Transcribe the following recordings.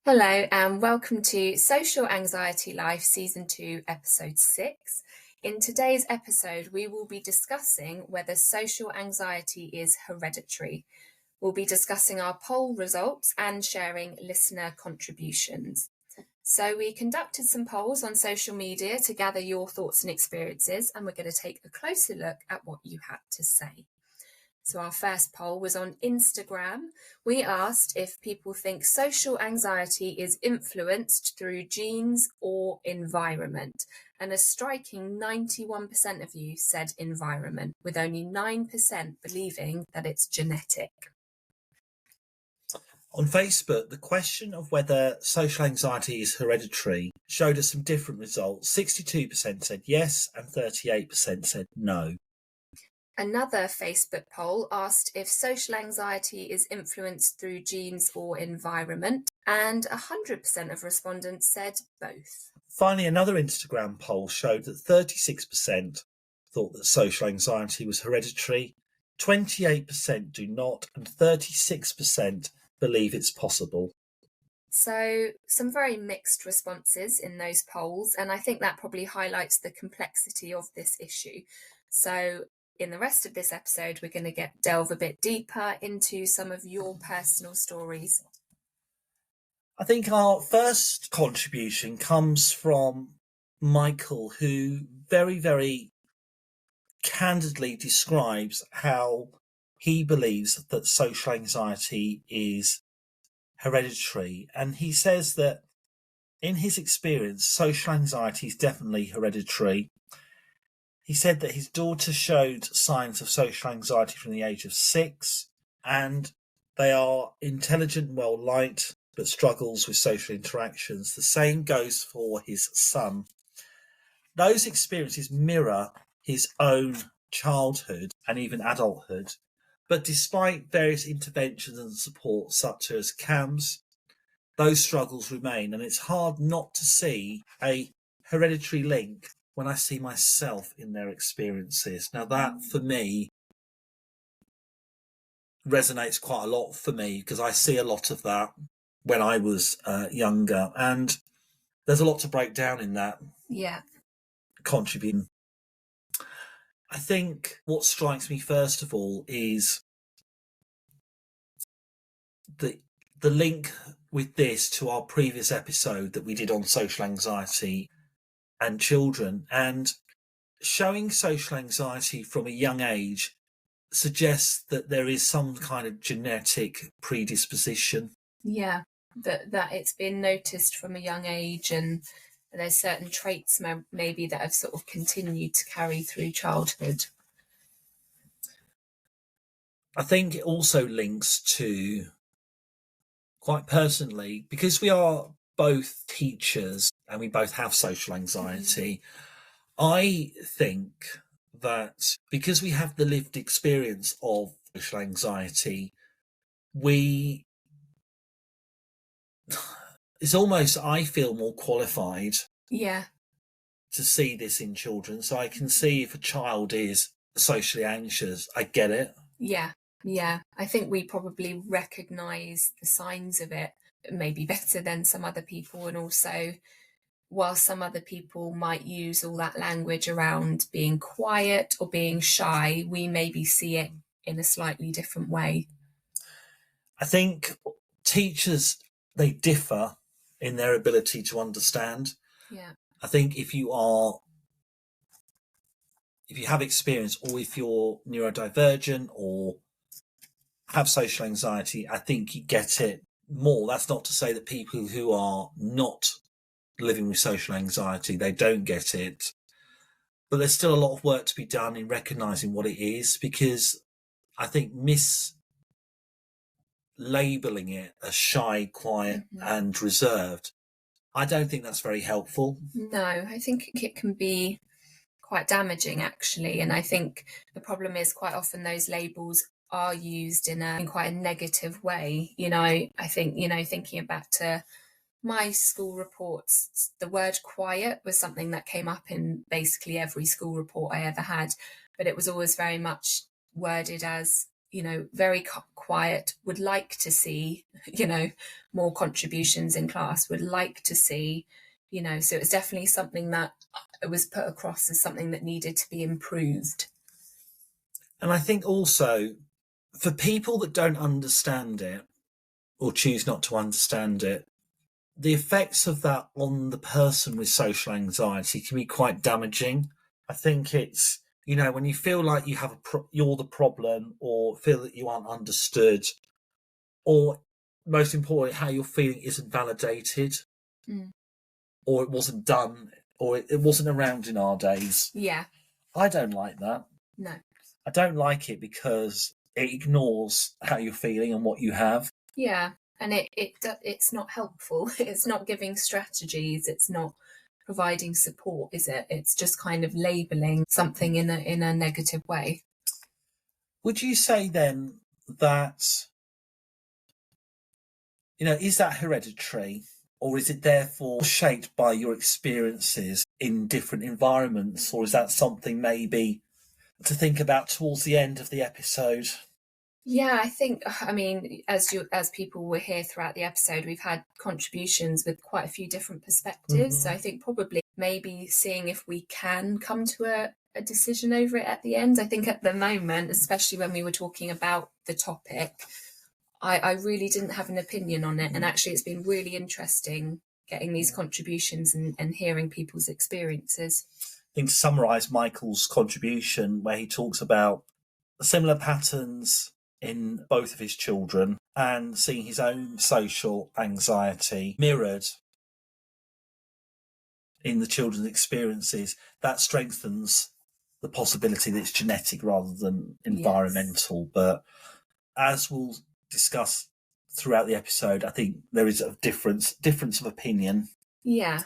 Hello, and welcome to Social Anxiety Life Season 2, Episode 6. In today's episode, we will be discussing whether social anxiety is hereditary. We'll be discussing our poll results and sharing listener contributions. So, we conducted some polls on social media to gather your thoughts and experiences, and we're going to take a closer look at what you had to say. So our first poll was on Instagram. We asked if people think social anxiety is influenced through genes or environment. And a striking 91% of you said environment, with only 9% believing that it's genetic. On Facebook, the question of whether social anxiety is hereditary showed us some different results. 62% said yes and 38% said no. Another Facebook poll asked if social anxiety is influenced through genes or environment, and 100% of respondents said both. Finally, another Instagram poll showed that 36% thought that social anxiety was hereditary, 28% do not, and 36% believe it's possible. So some very mixed responses in those polls, and I think that probably highlights the complexity of this issue. So in the rest of this episode, we're going to delve a bit deeper into some of your personal stories. I think our first contribution comes from Michael, who very, very candidly describes how he believes that social anxiety is hereditary. And he says that in his experience, social anxiety is definitely hereditary. He said that his daughter showed signs of social anxiety from the age of 6, and they are intelligent and well-liked, but struggles with social interactions. The same goes for his son. Those experiences mirror his own childhood and even adulthood, but despite various interventions and support such as CAMS, those struggles remain, and it's hard not to see a hereditary link when I see myself in their experiences. Now that, for me, resonates quite a lot for me because I see a lot of that when I was younger, and there's a lot to break down in that. Yeah. Contributing. I think what strikes me first of all is the link with this to our previous episode that we did on social anxiety and children, and showing social anxiety from a young age suggests that there is some kind of genetic predisposition. Yeah, that it's been noticed from a young age, and there's certain traits maybe that have sort of continued to carry through childhood. I think it also links to, quite personally, because we are both teachers and we both have social anxiety, I think that because we have the lived experience of social anxiety, it's almost, I feel more qualified to see this in children. So I can see if a child is socially anxious, I get it. Yeah. I think we probably recognise the signs of it maybe better than some other people, and also while some other people might use all that language around being quiet or being shy, we maybe see it in a slightly different way. I think teachers, they differ in their ability to understand. Yeah. I think if you have experience, or if you're neurodivergent or have social anxiety, I think you get it more. That's not to say that people who are not living with social anxiety, they don't get it. But there's still a lot of work to be done in recognising what it is, because I think mislabeling it as shy, quiet, and reserved, I don't think that's very helpful. No, I think it can be quite damaging, actually. And I think the problem is quite often those labels are used in quite a negative way. I think, thinking back to my school reports, the word quiet was something that came up in basically every school report I ever had, but it was always very much worded as very quiet, would like to see, more contributions in class, would like to see, so it's definitely something that it was put across as something that needed to be improved. And I think also for people that don't understand it or choose not to understand it, the effects of that on the person with social anxiety can be quite damaging. I think it's, when you feel like you have you're the problem, or feel that you aren't understood, or most importantly, how you're feeling isn't validated, or it wasn't done, or it wasn't around in our days. Yeah. I don't like that. No. I don't like it because it ignores how you're feeling and what you have. Yeah. And it's not helpful. It's not giving strategies. It's not providing support, is it? It's just kind of labeling something in a negative way. Would you say then that, is that hereditary, or is it therefore shaped by your experiences in different environments, or is that something maybe to think about towards the end of the episode? Yeah, I think, as people were here throughout the episode, we've had contributions with quite a few different perspectives. So I think probably maybe seeing if we can come to a decision over it at the end. I think at the moment, especially when we were talking about the topic, I really didn't have an opinion on it. And actually, it's been really interesting getting these contributions and hearing people's experiences. I think to summarise Michael's contribution, where he talks about similar patterns in both of his children and seeing his own social anxiety mirrored in the children's experiences, that strengthens the possibility that it's genetic rather than environmental. Yes. But as we'll discuss throughout the episode, I think there is a difference of opinion. Yeah.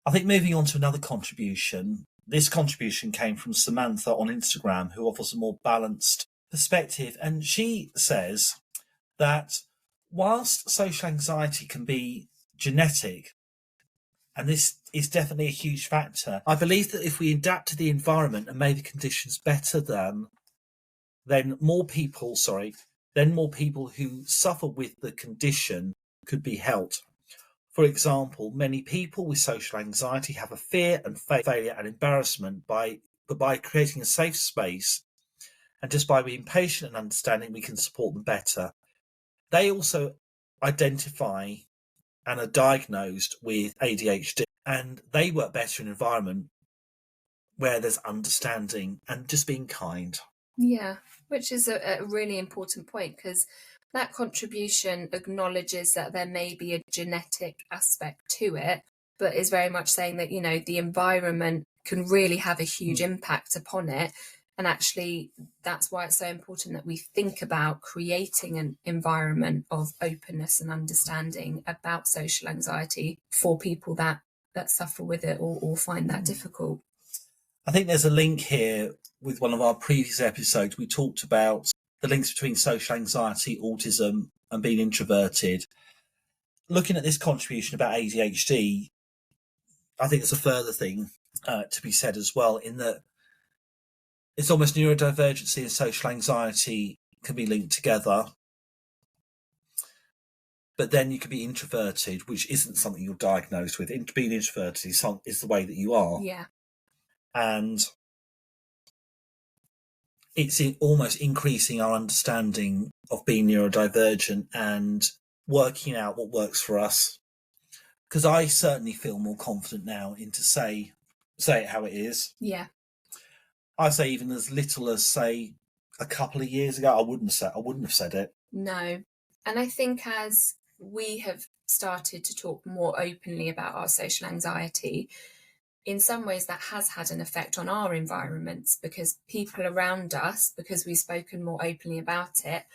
I think moving on to another contribution, this contribution came from Samantha on Instagram, who offers a more balanced perspective. And she says that whilst social anxiety can be genetic, and this is definitely a huge factor, I believe that if we adapt to the environment and made the conditions better, then more people who suffer with the condition could be helped. For example, many people with social anxiety have a fear and failure and embarrassment, but by creating a safe space and just by being patient and understanding, we can support them better. They also identify and are diagnosed with ADHD, and they work better in an environment where there's understanding and just being kind. Yeah, which is a really important point, because that contribution acknowledges that there may be a genetic aspect to it, but is very much saying that, the environment can really have a huge impact upon it. And actually, that's why it's so important that we think about creating an environment of openness and understanding about social anxiety for people that suffer with it or find that difficult. I think there's a link here with one of our previous episodes. We talked about the links between social anxiety, autism, and being introverted. Looking at this contribution about ADHD, I think there's a further thing to be said as well, in that it's almost neurodivergency and social anxiety can be linked together. But then you can be introverted, which isn't something you're diagnosed with. Being introverted is the way that you are. Yeah. And it's almost increasing our understanding of being neurodivergent and working out what works for us. Because I certainly feel more confident now to say it how it is. Yeah. I say even as little as, say, a couple of years ago, I wouldn't have said it. No. And I think as we have started to talk more openly about our social anxiety, in some ways that has had an effect on our environments, because people around us, because we've spoken more openly about it,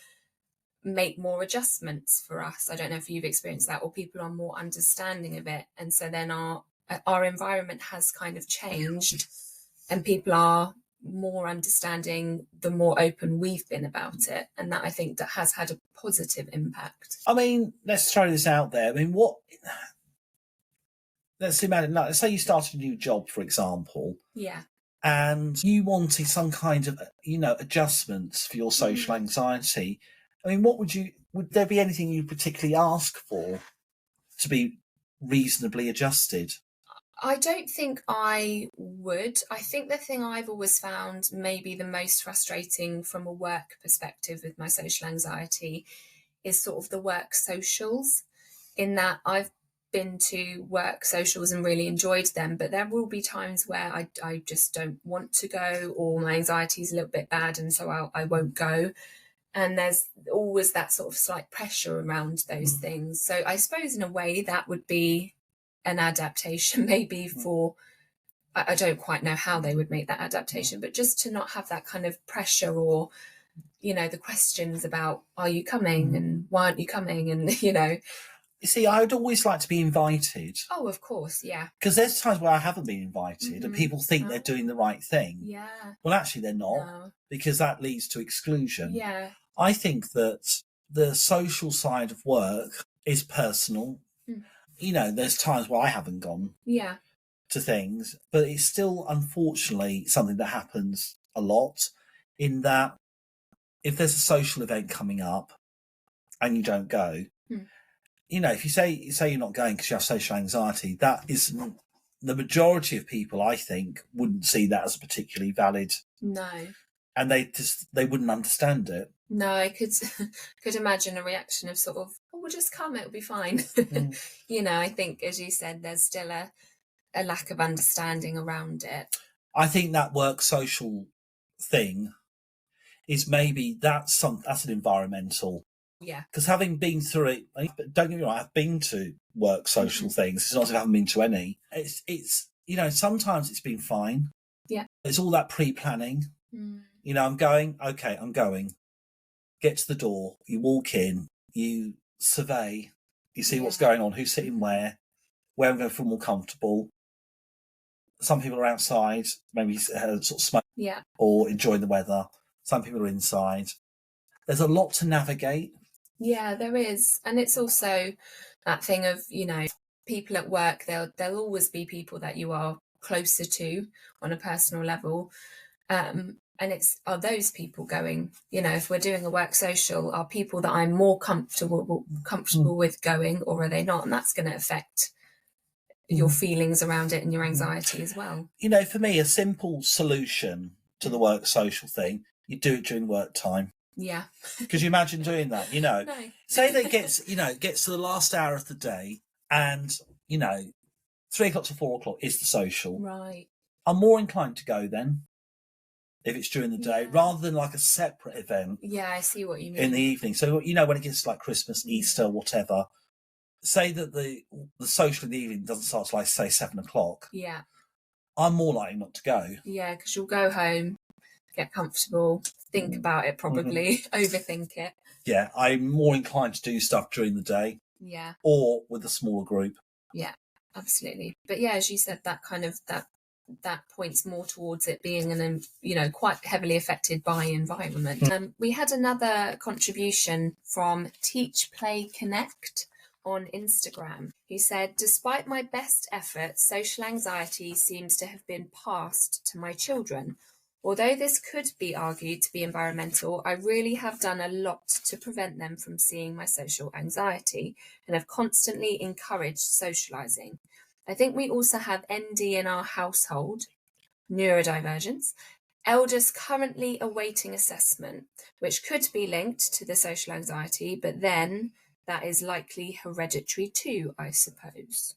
make more adjustments for us. I don't know if you've experienced that, or people are more understanding of it. And so then our environment has kind of changed, and people are more understanding the more open we've been about it. And that, I think, that has had a positive impact. I mean, let's throw this out there. I mean, let's imagine, let's say you started a new job, for example. Yeah. and you wanted some kind of, adjustments for your social anxiety. I mean, would there be anything you particularly ask for to be reasonably adjusted? I don't think I would. I think the thing I've always found maybe the most frustrating from a work perspective with my social anxiety is sort of the work socials, in that I've been to work socials and really enjoyed them, but there will be times where I just don't want to go, or my anxiety is a little bit bad and so I won't go. And there's always that sort of slight pressure around those things. So I suppose in a way that would be an adaptation maybe for, I don't quite know how they would make that adaptation, but just to not have that kind of pressure, or the questions about, are you coming and why aren't you coming, and You see, I would always like to be invited. Oh, of course, yeah. Because there's times where I haven't been invited and people think they're doing the right thing. Yeah. Well, actually, they're not, because that leads to exclusion. Yeah. I think that the social side of work is personal. There's times where I haven't gone to things, but it's still, unfortunately, something that happens a lot, in that if there's a social event coming up and you don't go, if you say you're not going because you have social anxiety, that is, the majority of people, I think, wouldn't see that as a particularly valid. No. And they wouldn't understand it. No, I could imagine a reaction of sort of, oh, we'll just come, it'll be fine. I think, as you said, there's still a lack of understanding around it. I think that work social thing is maybe that's an environmental. Yeah. Because having been through it, don't get me wrong, I've been to work social things. It's not as if I haven't been to any. It's sometimes it's been fine. Yeah. It's all that pre-planning. I'm going, okay, I'm going. Get to the door, you walk in, you survey, you see what's going on, who's sitting where I'm going to feel more comfortable. Some people are outside, maybe sort of smoke or enjoying the weather. Some people are inside. There's a lot to navigate. Yeah, there is. And it's also that thing of, people at work, there'll always be people that you are closer to on a personal level. And are those people going, if we're doing a work social, are people that I'm more comfortable with going, or are they not? And that's going to affect your feelings around it and your anxiety as well. For me, a simple solution to the work social thing, you do it during work time. Yeah. Because you imagine doing that, No. Say that gets to the last hour of the day and, 3 o'clock to 4 o'clock is the social. Right. I'm more inclined to go then, if it's during the day, rather than like a separate event. Yeah, I see what you mean. In the evening. So, when it gets to like Christmas, Easter, whatever, say that the social in the evening doesn't start till, like, say, 7 o'clock. Yeah. I'm more likely not to go. Yeah, because you'll go home, get comfortable, think about it probably, overthink it. Yeah, I'm more inclined to do stuff during the day. Yeah. Or with a smaller group. Yeah, absolutely. But yeah, as you said, that kind of that points more towards it being quite heavily affected by environment. We had another contribution from Teach Play Connect on Instagram, who said, despite my best efforts, social anxiety seems to have been passed to my children. Although this could be argued to be environmental, I really have done a lot to prevent them from seeing my social anxiety and have constantly encouraged socialising. I think we also have ND in our household, neurodivergence, eldest currently awaiting assessment, which could be linked to the social anxiety, but then that is likely hereditary too, I suppose.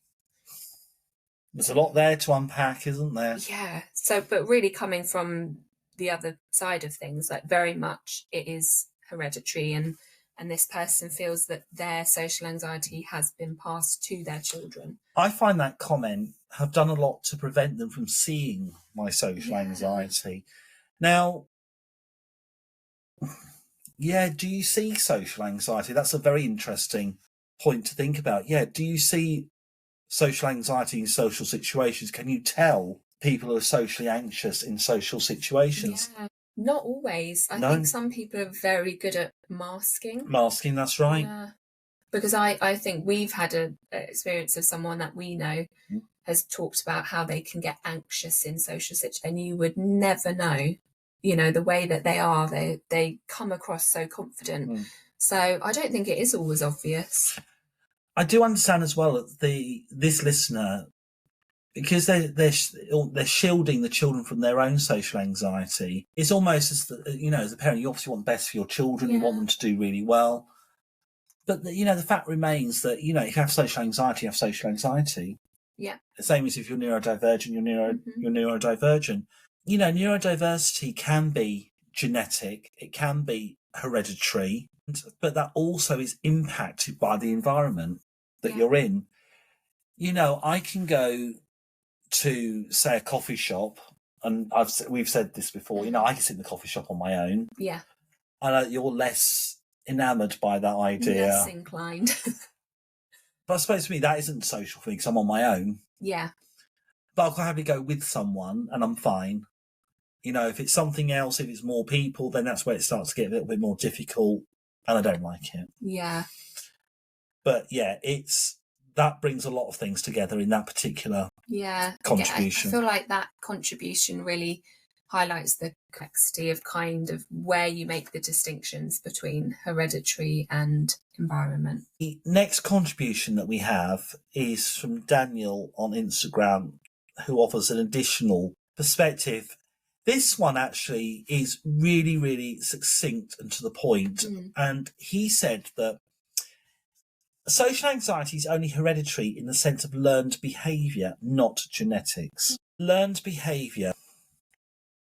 There's a lot there to unpack, isn't there? Yeah. So, but really coming from the other side of things, like very much it is hereditary, and this person feels that their social anxiety has been passed to their children. I find that comment have done a lot to prevent them from seeing my social anxiety. Now, do you see social anxiety? That's a very interesting point to think about. Yeah, do you see social anxiety in social situations? Can you tell people are socially anxious in social situations? Yeah, not always. I think some people are very good at masking. Masking, that's right. Yeah. Because I think we've had an experience of someone that we know has talked about how they can get anxious in social situations, and you would never know, you know, the way that they come across so confident. So I don't think it is always obvious. I do understand as well that this listener, because they're shielding the children from their own social anxiety. It's almost as as a parent, you obviously want the best for your children. You want them to do really well. But the fact remains that if you have social anxiety, you have social anxiety. Yeah. The same as if you're neurodivergent, you're neurodivergent. Neurodiversity can be genetic, it can be hereditary, but that also is impacted by the environment that you're in. I can go to, say, a coffee shop, and we've said this before, I can sit in the coffee shop on my own. Yeah. I know you're less enamoured by that idea. Less inclined. But I suppose for me, that isn't social for me because I'm on my own. Yeah. But I'll happily go with someone and I'm fine. If it's something else, if it's more people, then that's where it starts to get a little bit more difficult, and I don't like it. Yeah. But yeah, that brings a lot of things together in that particular contribution. I feel like that contribution really highlights the complexity of kind of where you make the distinctions between hereditary and environment. The next contribution that we have is from Daniel on Instagram, who offers an additional perspective. This one actually is really, really succinct and to the point. And he said that social anxiety is only hereditary in the sense of learned behaviour, not genetics. Learned behaviour.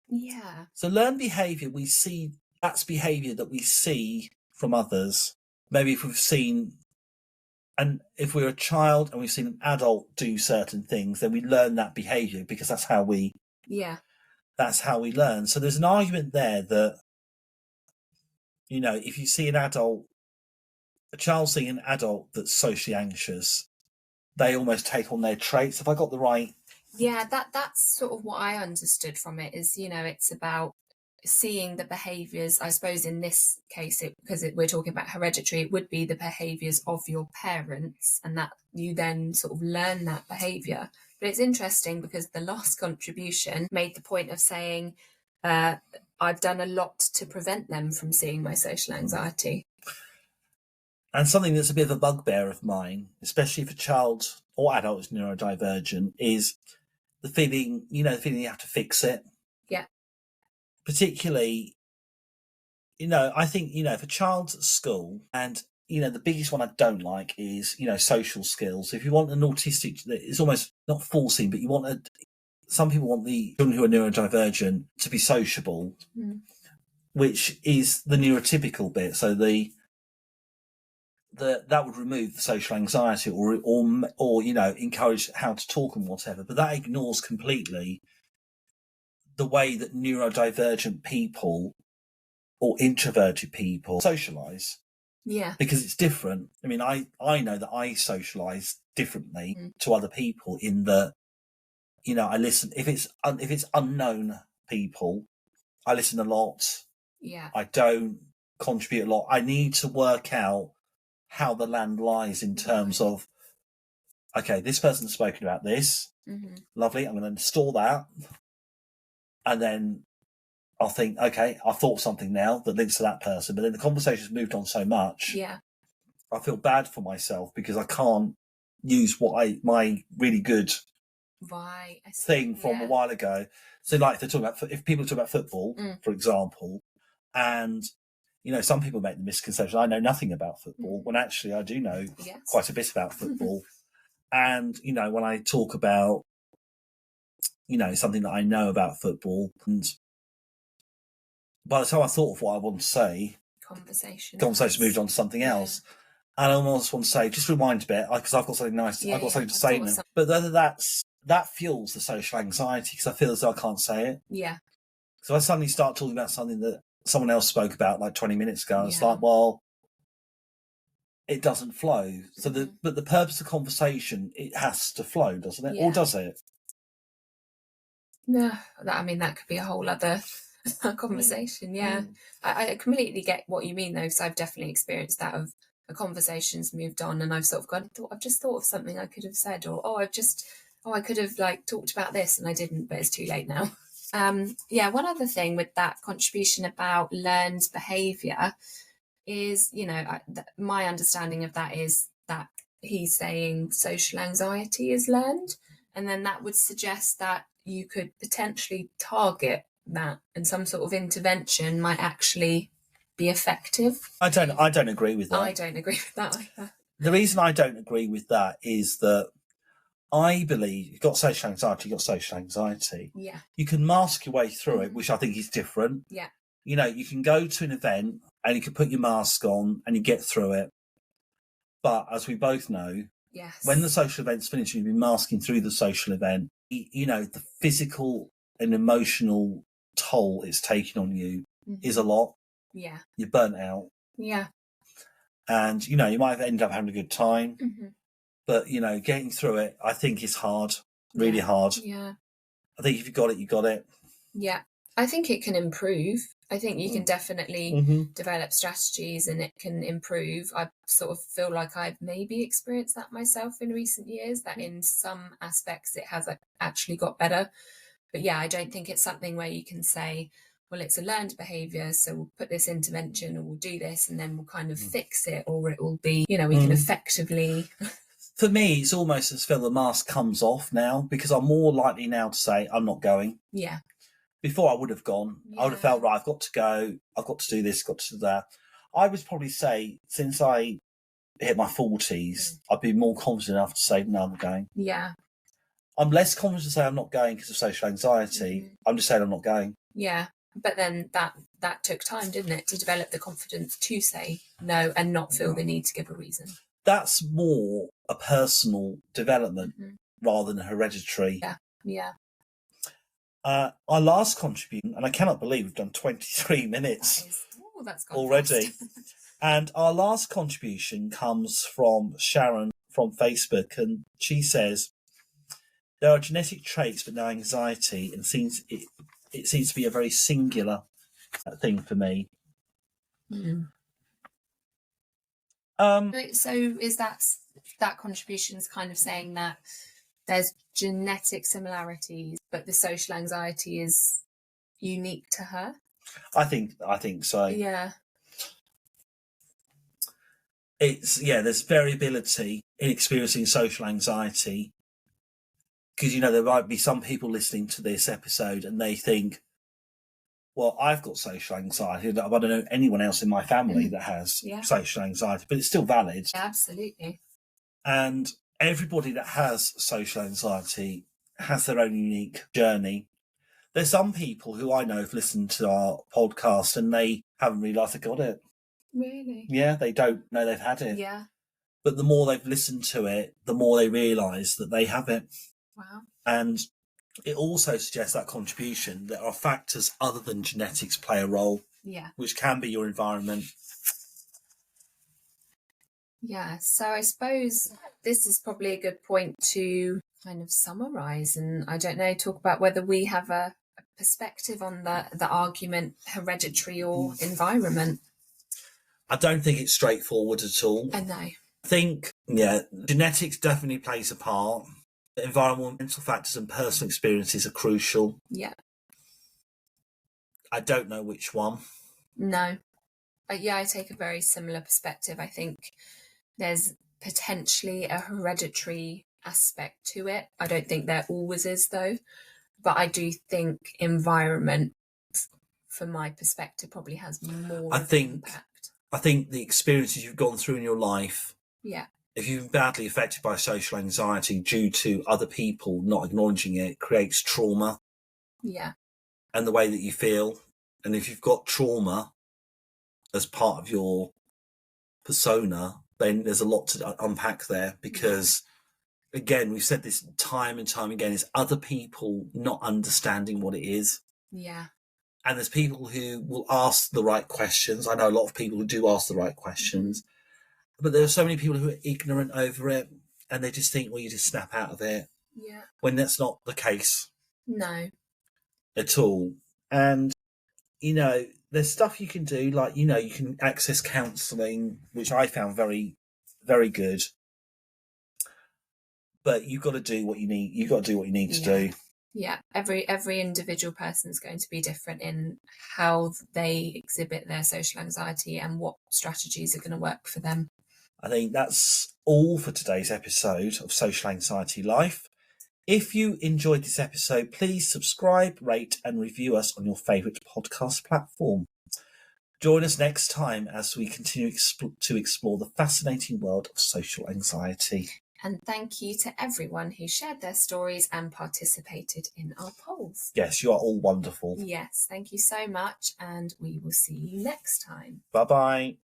Yeah. So learned behaviour, we see, that's behaviour that we see from others. Maybe if we've seen, and if we're a child and we've seen an adult do certain things, then we learn that behaviour because that's how we learn. So there's an argument there that, if you see a child seeing an adult that's socially anxious, they almost take on their traits. Have I got the right? Yeah, that's sort of what I understood from it is, it's about seeing the behaviours. I suppose in this case, because we're talking about hereditary, it would be the behaviours of your parents, and that you then sort of learn that behaviour. But it's interesting because the last contribution made the point of saying, I've done a lot to prevent them from seeing my social anxiety. And something that's a bit of a bugbear of mine, especially if a child or adult is neurodivergent, is the feeling you have to fix it. Yeah. Particularly, I think, if a child's at school, and, the biggest one I don't like is, social skills. If you want an autistic, it's almost not forcing, but some people want the children who are neurodivergent to be sociable, which is the neurotypical bit. So that would remove the social anxiety or encourage how to talk and whatever, but that ignores completely the way that neurodivergent people or introverted people socialize. Yeah, because it's different. I mean, I know that I socialize differently to other people in that, I listen if it's unknown people, I listen a lot. Yeah, I don't contribute a lot. I need to work out how the land lies in terms of, okay, this person's spoken about this. Lovely. I'm going to store that. And then I'll think, okay, I've thought of something now that links to that person. But then the conversation's moved on so much. Yeah. I feel bad for myself because I can't use my really good thing from a while ago. So like if people talk about football, for example, and some people make the misconception I know nothing about football, when actually I do know quite a bit about football. And, when I talk about, something that I know about football, and by the time I thought of what I want to say, conversation moved on to something else. And I almost want to say, just rewind a bit, because I've got something nice, I've got something to say now. But that fuels the social anxiety because I feel as though I can't say it. Yeah. So I suddenly start talking about something that someone else spoke about like 20 minutes ago. And it's like, well, it doesn't flow. So but the purpose of conversation, it has to flow, doesn't it? Yeah. Or does it? No, that could be a whole other conversation. Yeah. I completely get what you mean though, because I've definitely experienced that of a conversation's moved on and I've sort of I've just thought of something I could have said, or I've just oh, I could have talked about this and I didn't, but it's too late now. One other thing with that contribution about learned behaviour is, my understanding of that is that he's saying social anxiety is learned, and then that would suggest that you could potentially target that, and some sort of intervention might actually be effective. I don't agree with that. I don't agree with that either. The reason I don't agree with that is that I believe you've got social anxiety. Yeah. You can mask your way through it, which I think is different. Yeah. You can go to an event and you can put your mask on and you get through it. But as we both know, yes, when the social event's finished, you've been masking through the social event. The physical and emotional toll it's taking on you is a lot. Yeah. You're burnt out. Yeah. And, you might end up having a good time. But, getting through it, I think is hard, really hard. Yeah. I think if you got it, you got it. Yeah. I think it can improve. I think you can definitely develop strategies and it can improve. I sort of feel like I've maybe experienced that myself in recent years, that in some aspects it has actually got better. But yeah, I don't think it's something where you can say, well, it's a learned behaviour, so we'll put this intervention or we'll do this and then we'll kind of fix it, or it will be, we can effectively... For me, it's almost as if the mask comes off now, because I'm more likely now to say, I'm not going. Yeah. Before I would have gone. I would have felt, right, I've got to go, I've got to do this, got to do that. I would probably say, since I hit my 40s, I'd be more confident enough to say, no, I'm not going. Yeah. I'm less confident to say I'm not going because of social anxiety. I'm just saying I'm not going. Yeah. But then that took time, didn't it, to develop the confidence to say no and not feel the need to give a reason. That's more a personal development rather than hereditary. Yeah. Yeah. Our last contribution, and I cannot believe we've done 23 minutes that's gone already. fast. And our last contribution comes from Sharon from Facebook, and she says, there are genetic traits for no anxiety, and it seems to be a very singular thing for me. So is that contribution is kind of saying that there's genetic similarities, but the social anxiety is unique to her? I think so. Yeah. There's variability in experiencing social anxiety, because there might be some people listening to this episode and they think, well, I've got social anxiety. I don't know anyone else in my family that has social anxiety, but it's still valid. Absolutely. And everybody that has social anxiety has their own unique journey. There's some people who I know have listened to our podcast and they haven't realised they got it. Really? Yeah, they don't know they've had it. Yeah. But the more they've listened to it, the more they realise that they have it. Wow. And it also suggests that contribution. There are factors other than genetics play a role. Yeah. Which can be your environment. Yeah. So I suppose this is probably a good point to kind of summarise, and I don't know, talk about whether we have a perspective on the argument hereditary or environment. I don't think it's straightforward at all. I know. I think, genetics definitely plays a part. Environmental factors and personal experiences are crucial. Yeah. I don't know which one. No. I take a very similar perspective. I think there's potentially a hereditary aspect to it. I don't think there always is, though. But I do think environment, from my perspective, probably has more impact. I think the experiences you've gone through in your life, if you've been badly affected by social anxiety due to other people not acknowledging it, creates trauma. Yeah. And the way that you feel. And if you've got trauma as part of your persona, then there's a lot to unpack there, because, again, we've said this time and time again, is other people not understanding what it is. Yeah. And there's people who will ask the right questions. I know a lot of people who do ask the right questions. But there are so many people who are ignorant over it, and they just think, well, you just snap out of it. Yeah. When that's not the case. No. At all. And, there's stuff you can do, like, you can access counselling, which I found very, very good. but you've got to do what you need. You've got to do what you need to do. Yeah, every individual person is going to be different in how they exhibit their social anxiety and what strategies are going to work for them. I think that's all for today's episode of Social Anxiety Life. If you enjoyed this episode, please subscribe, rate, and review us on your favourite podcast platform. Join us next time as we continue to explore the fascinating world of social anxiety. And thank you to everyone who shared their stories and participated in our polls. Yes, you are all wonderful. Yes, thank you so much, and we will see you next time. Bye-bye.